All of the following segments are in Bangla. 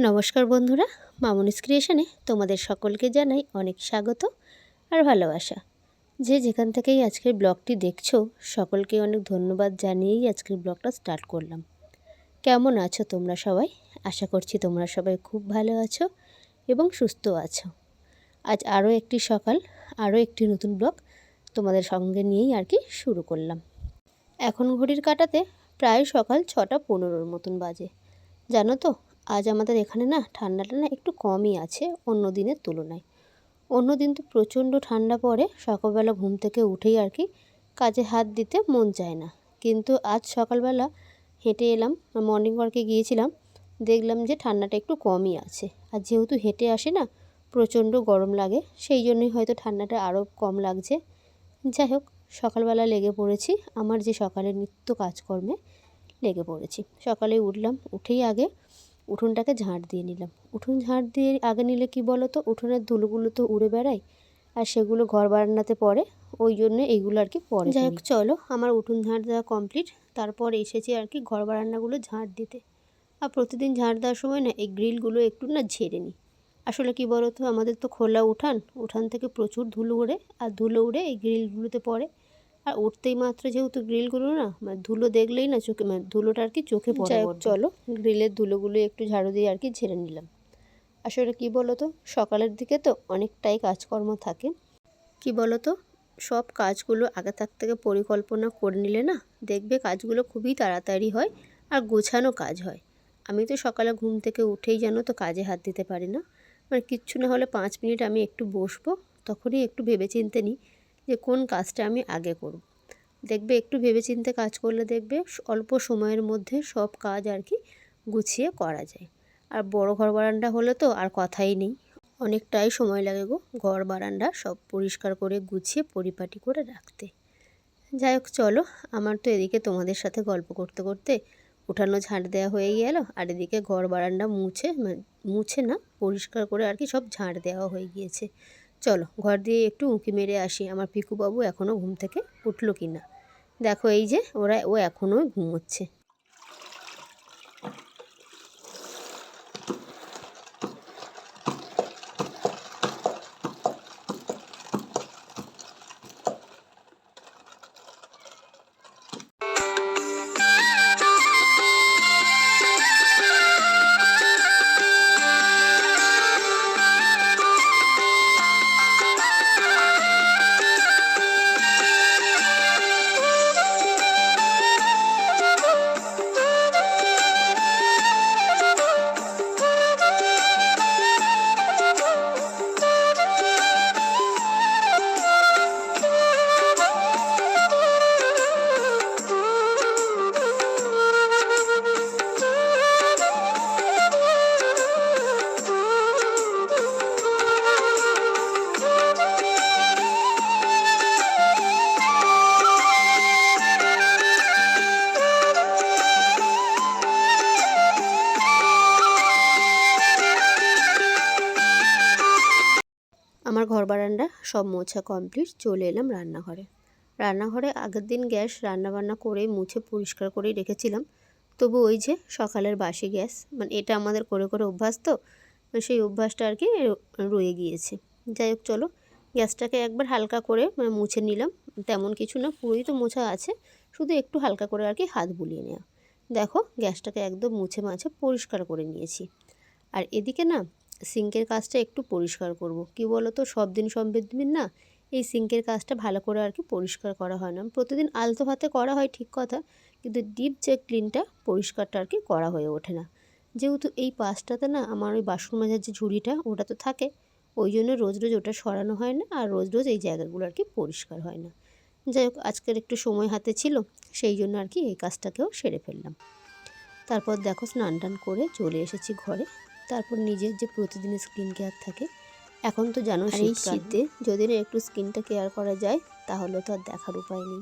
নমস্কার বন্ধুরা, মামুনিস ক্রিয়েশনে তোমাদের সকলকে জানাই অনেক স্বাগত আর ভালোবাসা। যে যেখান থেকেই আজকের ব্লগটি দেখছো সকলকে অনেক ধন্যবাদ জানিয়েই আজকের ব্লগটা স্টার্ট করলাম। কেমন আছো তোমরা সবাই? আশা করছি তোমরা সবাই খুব ভালো আছো এবং সুস্থ আছো। আজ আরও একটি সকাল, আরও একটি নতুন ব্লগ তোমাদের সঙ্গে নিয়েই শুরু করলাম। এখন ঘড়ির কাঁটাতে প্রায় সকাল 6:15 মতন বাজে। জানো তো, আজ আমাদের এখানে ঠান্ডাটা একটু কমই আছে অন্য দিনের তুলনায়। অন্য দিন তো প্রচণ্ড ঠান্ডা পড়ে, সকালবেলা ঘুম থেকে উঠেই কাজে হাত দিতে মন চায় না। কিন্তু আজ সকালবেলা হেঁটে এলাম, মর্নিং ওয়ার্কে গিয়েছিলাম, দেখলাম যে ঠান্ডাটা একটু কমই আছে। আর যেহেতু হেঁটে আসি না, প্রচণ্ড গরম লাগে, সেই জন্যই হয়তো ঠান্ডাটা আরও কম লাগছে। যাই হোক, সকালবেলা লেগে পড়েছি আমার যে সকালের নিত্য কাজকর্মে লেগে পড়েছি। সকালে উঠলাম, উঠেই আগে উঠোনটাকে ঝাঁট দিয়ে নিলাম। উঠোন ঝাঁট দিয়ে আগে নিলে কি বলো তো, উঠোনের ধুলোগুলো তো উড়ে বেড়ায় আর সেগুলো ঘর বারান্দাতে পড়ে, ওই জন্য এইগুলো পরে। যাই হোক, চলো, আমার উঠোন ঝাঁট দেওয়া কমপ্লিট। তারপর এসেছি ঘর বারান্দাগুলো ঝাঁট দিতে। আর প্রতিদিন ঝাঁট দেওয়ার সময় এই গ্রিলগুলো একটু ঝেড়ে নিই। আসলে কি বলো তো, আমাদের তো খোলা উঠান থেকে প্রচুর ধুলো ওড়ে, আর ধুলো উড়ে এই গ্রিলগুলোতে পড়ে। আর উঠতেই মাত্র যেহেতু গ্রিলগুলো ধুলো দেখলেই চোখে ধুলোটা চোখে পড়ে। যাই হোক, চলো, গ্রিলের ধুলোগুলো একটু ঝাড়ু দিয়ে ঝেড়ে নিলাম। আসলে কি বলো তো, সকালের দিকে তো অনেকটাই কাজকর্ম থাকে। কি বলো তো, সব কাজগুলো আগে থেকে পরিকল্পনা করে নিলে দেখবে কাজগুলো খুবই তাড়াতাড়ি হয় আর গোছানো কাজ হয়। আমি তো সকালে ঘুম থেকে উঠেই জানো তো কাজে হাত দিতে পারি না। কিচ্ছু না হলে 5 মিনিট আমি একটু বসবো, তখনই একটু ভেবেচিন্তে নিই যে কোন কাজটা আমি আগে করব। দেখবে একটু ভেবেচিন্তে কাজ করলে দেখবে অল্প সময়ের মধ্যে সব কাজ গুছিয়ে করা যায়। আর বড় ঘর বারান্দা হলে তো আর কথাই নেই, অনেকটাই সময় লাগে গো ঘর বারান্দা সব পরিষ্কার করে গুছিয়ে পরিপাটি করে রাখতে। যাই হোক, চলো, আমার তো এদিকে তোমাদের সাথে গল্প করতে করতে উঠানো ঝাঁট দেওয়া হয়ে গেল, আর এদিকে ঘর বারান্দা মুছে না পরিষ্কার করে সব ঝাঁট দেওয়া হয়ে গিয়েছে। চলো, ঘর দিয়ে একটু উঁকি মেরে আসি আমার পিকুবাবু এখনও ঘুম থেকে উঠলো কি না। দেখো, এই যে ও এখনও ঘুমোচ্ছে। আমার ঘর বারান্দা সব মোছা কমপ্লিট, চলে এলাম রান্নাঘরে আগের দিন গ্যাস রান্নাবান্না করে মুছে পরিষ্কার করেই রেখেছিলাম। তবু ওই যে সকালের বাসি গ্যাস, এটা আমাদের করে করে অভ্যাস তো, সেই অভ্যাসটা রয়ে গিয়েছে। যাই হোক, চলো, গ্যাসটাকে একবার হালকা করে মুছে নিলাম। তেমন কিছু না, পুরোই তো মোছা আছে, শুধু একটু হালকা করে হাত বুলিয়ে নেওয়া। দেখো, গ্যাসটাকে একদম মুছে মাছে পরিষ্কার করে নিয়েছি। আর এদিকে সিঙ্কের কাজটা একটু পরিষ্কার করব। কি বলো তো, সব দিন এই সিঙ্কের কাজটা ভালো করে পরিষ্কার করা হয় না। প্রতিদিন আলতো হাতে করা হয় ঠিক কথা, কিন্তু ডিপ যে ক্লিনটা পরিষ্কারটা করা হয়ে ওঠে না। যেহেতু এই পাশটাতে আমার ওই বাসন মাজার যে ঝুড়িটা ওটা তো থাকে, ওই জন্য রোজ রোজ ওটা সরানো হয় না, আর রোজ রোজ এই জায়গাগুলো পরিষ্কার হয় না। যাই হোক, আজকের একটু সময় হাতে ছিল, সেই জন্য এই কাজটাকেও সেরে ফেললাম। তারপর দেখো, স্নান টান করে চলে এসেছি ঘরে। তারপর নিজের যে প্রতিদিনের স্কিন কেয়ার থাকে, এখন তো জানো এই শীতে যদি একটু স্কিনটা কেয়ার করা যায় তাহলে তো আর দেখার উপায় নেই।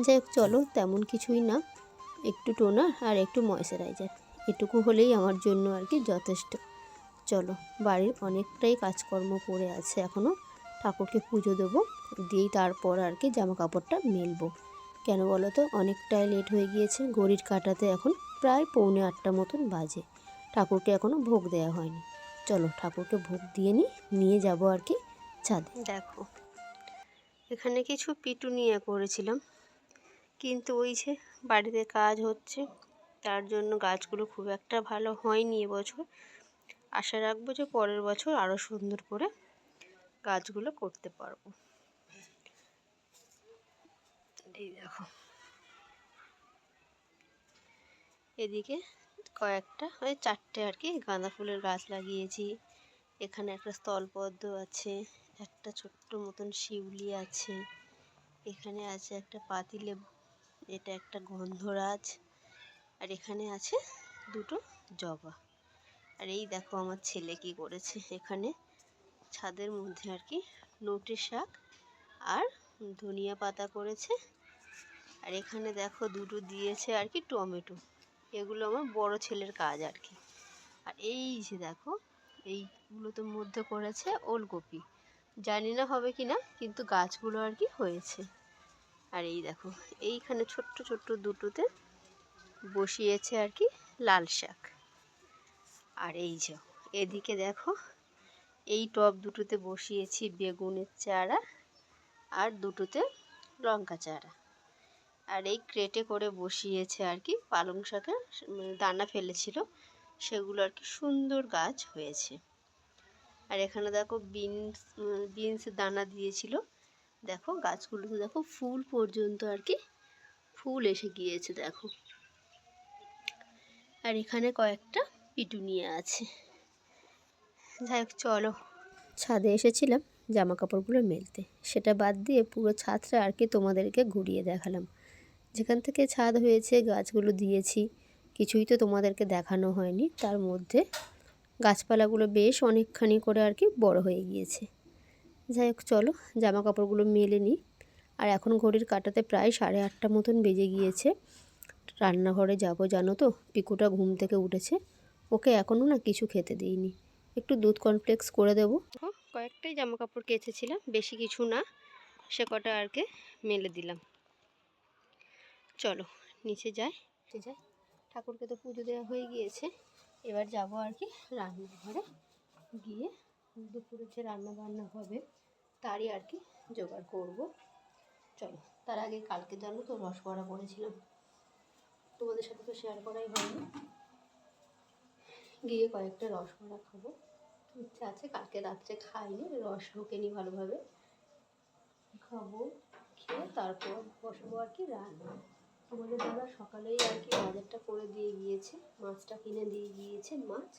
যাই হোক, চলো, তেমন কিছুই না, একটু টোনার আর একটু ময়েশ্চারাইজার, এটুকু হলেই আমার জন্য যথেষ্ট। চলো, বাড়ির অনেকটাই কাজকর্ম পড়ে আছে এখনও, ঠাকুরকে পুজো দেবো, দিয়েই তারপর জামা কাপড়টা মেলবো। কেন বলো তো, অনেকটাই লেট হয়ে গিয়েছে, ঘড়ির কাঁটাতে এখন প্রায় 7:45 মতন বাজে। ঠাকুরকে এখনও ভোগ দেওয়া হয়নি। চলো ঠাকুরকে ভোগ দিয়ে নিয়ে যাব আর কি ছাদে। দেখো এখানে কিছু পিটুনিয়া করেছিলাম, কিন্তু ওই যে বাড়িতে কাজ হচ্ছে তার জন্য গাছগুলো খুব একটা ভালো হয়নি এবছর। আশা রাখবো যে পরের বছর আরও সুন্দর করে গাছগুলো করতে পারবো। এই দেখো এদিকে কয়েকটা ওই 4টে আর কি গাঁদা ফুলের গাছ লাগিয়েছি। এখানে একটা স্থলপদ্ম আছে, একটা ছোট্ট মতন শিউলি আছে, এখানে আছে একটা পাতিলেবু, এটা একটা গন্ধরাজ, আর এখানে আছে দুটো জবা। আর এই দেখো আমার ছেলে কি করেছে, এখানে ছাদের মধ্যে আর কি নোটে শাক আর ধনিয়া পাতা করেছে। আর এখানে দেখো দুটো দিয়েছে আর কি টমেটো। এগুলো আমার বড় ছেলের কাজ আর কি। আর এই যে দেখো এইগুলোর মধ্যে করেছে ওলকপি, জানি না হবে কি না, কিন্তু গাছগুলো আর কি হয়েছে। আর এই দেখো এইখানে ছোট্ট ছোট্ট দুটোতে বসিয়েছে আর কি লাল শাক। আর এই যে এদিকে দেখো এই টব দুটোতে বসিয়েছি বেগুনের চারা আর দুটোতে লঙ্কা চারা। আর এই ক্রেটে করে বসিয়েছে আর কি পালং শাকের দানা ফেলেছিল, সেগুলো আর কি সুন্দর গাছ হয়েছে। আর এখানে দেখো বিনস দানা দিয়েছিল, দেখো গাছগুলোতে দেখো ফুল পর্যন্ত আর কি ফুল এসে গিয়েছে দেখো। আর এখানে কয়েকটা পিটুনিয়া আছে। যাই হোক চলো, ছাদে এসেছিলাম জামা কাপড়গুলো মেলতে, সেটা বাদ দিয়ে পুরো ছাদটা আর কি তোমাদেরকে ঘুরিয়ে দেখালাম। যেখান থেকে ছাদ হয়েছে গাছগুলো দিয়েছি, কিছুই তো তোমাদেরকে দেখানো হয়নি। তার মধ্যে গাছপালাগুলো বেশ অনেকখানি করে আর কি বড় হয়ে গিয়েছে। যাই হোক চলো জামা কাপড়গুলো মেলে নিই। আর এখন ঘড়ির কাঁটাতে প্রায় 8:30 মতন বেজে গিয়েছে। রান্নাঘরে যাব জানো তো, পিকুটা ঘুম থেকে উঠেছে, ওকে এখনও না কিছু খেতে দিইনি, একটু দুধ কর্নফ্লেক্স করে দেবো। কয়েকটাই জামা কাপড় কেচেছিলাম, বেশি কিছু না, সে কটা আর কি মেলে দিলাম। চলো নিচে যাই। ঠাকুরকে তো পুজো দেওয়া হয়ে গিয়েছে, এবার যাব আর কি রান্নাঘরে গিয়ে দুপুরে যে রান্না বান্না হবে তারই আর কি জোগাড় করব। চলো তার আগে কালকে জানো তো রসবড়া করেছিলাম, তোমাদের সাথে তো শেয়ার করাই হয়নি। গিয়ে কয়েকটা রসবড়া খাবো, ইচ্ছা আছে, কালকে রাত্রে খাইনি, রস ঢোকেনি ভালোভাবে, খাবো, খেয়ে তারপর বসবো আর কি রান্না। তোমাদের দাদা সকালেই আর কি বাজারটা করে দিয়ে গিয়েছে, মাছটা কিনে দিয়ে গিয়েছে, মাছ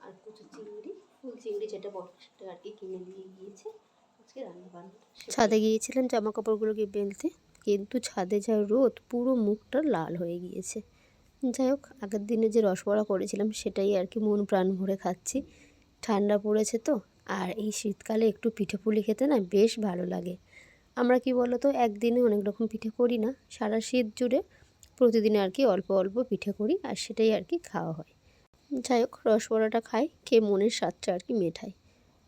আর কিছু চিংড়ি, ফুল চিংড়ি যেটা বলে সেটা আর কি কিনে দিয়ে গিয়েছে। আজকে রান্না বান্না ছাদে গিয়েছিলাম জামা কাপড়গুলোকে বেলতে, কিন্তু ছাদে যা রোদ পুরো মুখটা লাল হয়ে গিয়েছে। যাই হোক আগের দিনে যে রসবড়া করেছিলাম সেটাই আর কি মন প্রাণ ভরে খাচ্ছি। ঠান্ডা পড়েছে তো, আর এই শীতকালে একটু পিঠে পুলি খেতে না বেশ ভালো লাগে। আমরা কি বলো তো একদিনে অনেক রকম পিঠে করি না, সারা শীত জুড়ে প্রতিদিন আর কি অল্প অল্প পিঠে করি, আর সেটাই আর কি খাওয়া হয়। যাই হোক রসবড়াটা খাই, খেয়ে মনের স্বাদটা আর কি মেটাই।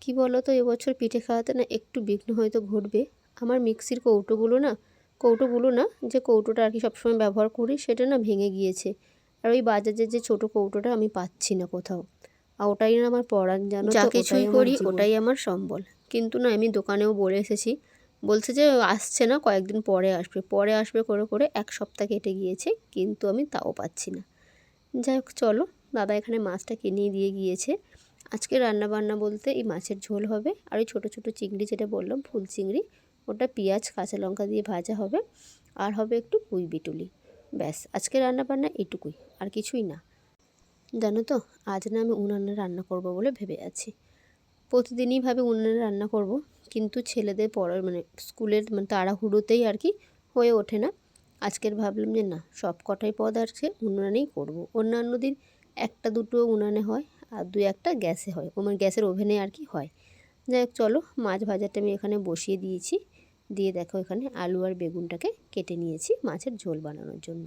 কী বলো তো এবছর পিঠে খাওয়াতে না একটু বিঘ্ন হয়তো ঘটবে। আমার মিক্সির কৌটোগুলো না যে কৌটোটা আর কি সবসময় ব্যবহার করি সেটা না ভেঙে গিয়েছে। আর ওই বাজাজের যে ছোটো কৌটোটা আমি পাচ্ছি না কোথাও, আর ওটাই না আমার পরাণ, জানো তো, যা কিছুই করি ওটাই আমার সম্বল। কিন্তু না আমি দোকানেও বলে এসেছি, বলছে যে আসছে না, কয়েকদিন পরে আসবে করে করে 1 সপ্তাহ কেটে গিয়েছে, কিন্তু আমি তাও পাচ্ছি না। যাই হোক চলো, দাদা এখানে মাছটা কিনে দিয়ে গিয়েছে। আজকে রান্না বান্না বলতে এই মাছের ঝোল হবে, আর ওই ছোটো ছোটো চিংড়ি যেটা বললাম ফুল চিংড়ি, ওটা পেঁয়াজ কাঁচা লঙ্কা দিয়ে ভাজা হবে, আর হবে একটু পুঁই বিটুলি। ব্যাস আজকে রান্না বান্না এটুকুই, আর কিছুই না। জানো তো আজ না আমি উনানে রান্না করব বলে ভেবে আছি। প্রতিদিনই ভাবে উনানে রান্না করব, কিন্তু ছেলেদের পড়ার স্কুলের তাড়াহুড়োতেই আর কি হয়ে ওঠে না। আজকের ভাবলাম যে না, সব কটাই পদ আজকে উনানেই করব। অন্যান্য দিন 1টা 2টো উনানে হয়, আর 2-1টা গ্যাসে হয়, গ্যাসের ওভেনে আর কি হয়। যাই হোক চলো, মাছ ভাজাটা আমি এখানে বসিয়ে দিয়েছি, দিয়ে দেখো এখানে আলু আর বেগুনটাকে কেটে নিয়েছি মাছের ঝোল বানানোর জন্য।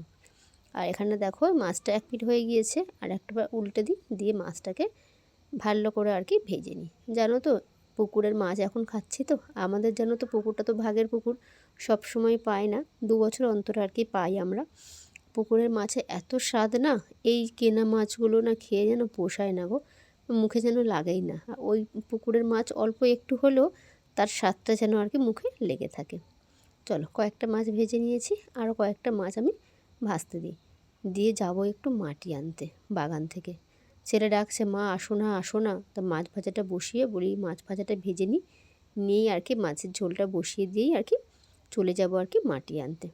আর এখানে দেখো মাছটা 1 পিঠ হয়ে গিয়েছে, আর একটা উল্টে দিয়ে মাছটাকে ভালো করে আর কি ভেজে নিই। জানো তো পুকুরের মাছ এখন খাচ্ছি তো, আমাদের জানো তো পুকুরটা তো ভাগের পুকুর, সব সময় পাই না, 2 বছর অন্তর আর কি পাই আমরা। পুকুরের মাছে এত স্বাদ না, এই কেনা মাছগুলো না খেয়ে যেন পোষায় না গো, মুখে যেন লাগেই না। ওই পুকুরের মাছ অল্প একটু হলেও তার স্বাদটা যেন আর কি মুখে লেগে থাকে। চলো কয়েকটা মাছ ভেজে নিয়েছি, আরও কয়েকটা মাছ আমি ভাজতে দিই, দিয়ে যাব একটু মাটি আনতে বাগান থেকে। ছেলে ডাকছে, মা আসো না আসো না। তা মাছ ভাজাটা বসিয়ে বলি মাছ ভাজাটা ভেজে নিয়েই আর কি মাছের ঝোলটা বসিয়ে দিয়েই আর কি চলে যাব আর কি মাটি আনতে।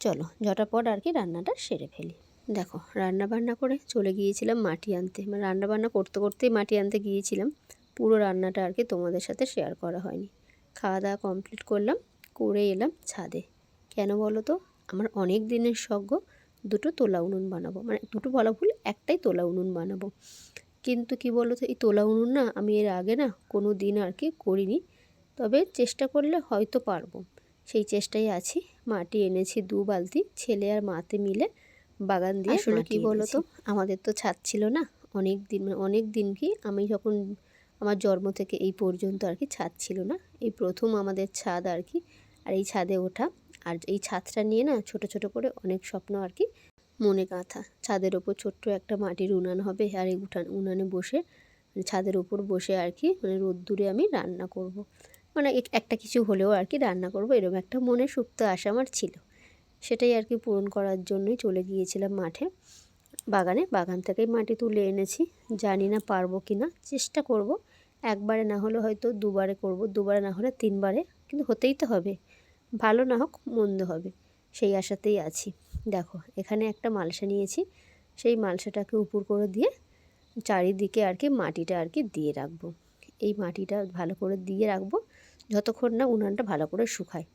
চলো ঝটাপট আর কি রান্নাটা সেরে ফেলি। দেখো রান্না বান্না করে চলে গিয়েছিলাম মাটি আনতে, মানে রান্না বান্না করতে করতেই মাটি আনতে গিয়েছিলাম। পুরো রান্নাটা আর কি তোমাদের সাথে শেয়ার করা হয়নি। খাওয়া দাওয়া কমপ্লিট করলাম, করে এলাম ছাদে। কেন বলো তো, আমার অনেক দিনের শখ গো, দুটো তোলা উনুন বানাবো, মানে দুটো বলা ভুল, একটাই তোলা উনুন বানাবো। কিন্তু কি বলো তো, এই তোলা উনুন না আমি এর আগে না কোনো দিন আর কি করিনি, তবে চেষ্টা করলে হয়তো পারবো। সেই চেষ্টায় আছি। মাটি এনেছি 2 বালতি, ছেলে আর মাতে মিলে বাগান দিয়ে। আসলে কি বলো তো, আমাদের তো ছাদ ছিল না অনেক দিন কি, আমি যখন আমার জন্ম থেকে এই পর্যন্ত আর কি ছাদ ছিল না, এই প্রথম আমাদের ছাদ আর কি। আর এই ছাদে ওঠা, আর এই ছাদটা নিয়ে না ছোট ছোট করে অনেক স্বপ্ন আর কি মনে গাঁথা। ছাদের ওপর ছোট্ট একটা মাটির উনান হবে, আর এই উনানে বসে, মানে ছাদের ওপর বসে আর কি, মানে রোদ্দুরে আমি রান্না করব, মানে একটা কিছু হলেও আর কি রান্না করব, এরকম একটা মনে সুপ্ত আশা আমার ছিল। সেটাই আর কি পূরণ করার জন্যই চলে গিয়েছিলাম মাঠে বাগান থেকেই মাটি তুলে এনেছি। জানি না পারবো কি না, চেষ্টা করব। একবারে না হলে হয়তো দুবারে করব, দুবারে না হলে 3বারে, কিন্তু হতেই তো হবে, ভালো না হোক মন্দ হবে, সেই আশাতেই আছি। দেখো এখানে একটা মালসা নিয়েছি, সেই মালসাটাকে উপর করে দিয়ে চারিদিকে আর কি মাটিটা আর কি দিয়ে রাখবো। এই মাটিটা ভালো করে দিয়ে রাখবো যতক্ষণ না উনানটা ভালো করে শুকায়।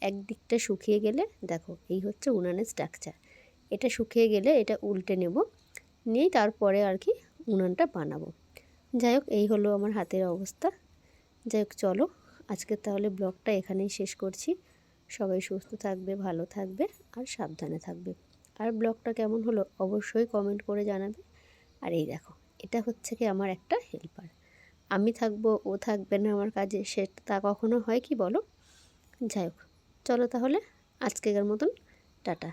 একদিকটা শুকিয়ে গেলে, দেখো এই হচ্ছে উনানের স্ট্রাকচার, এটা শুকিয়ে গেলে এটা উল্টে নেব, নিয়েই তারপরে আর কি উনানটা বানাবো। যাই হোক এই হলো আমার হাতের অবস্থা। যাই হোক চলো আজকে তাহলে ব্লগটা এখানেই শেষ করছি। সবাই সুস্থ থাকবে, ভালো থাকবে আর সাবধানে থাকবে। আর ব্লগটা কেমন হলো অবশ্যই কমেন্ট করে জানাবে। আর এই দেখো এটা হচ্ছে কি আমার একটা হেল্পার, আমি থাকবো ও থাকবে না আমার কাজে, তা কখনো হয় কি বলো। যাই হোক চলো তাহলে আজকের মতন টাটা।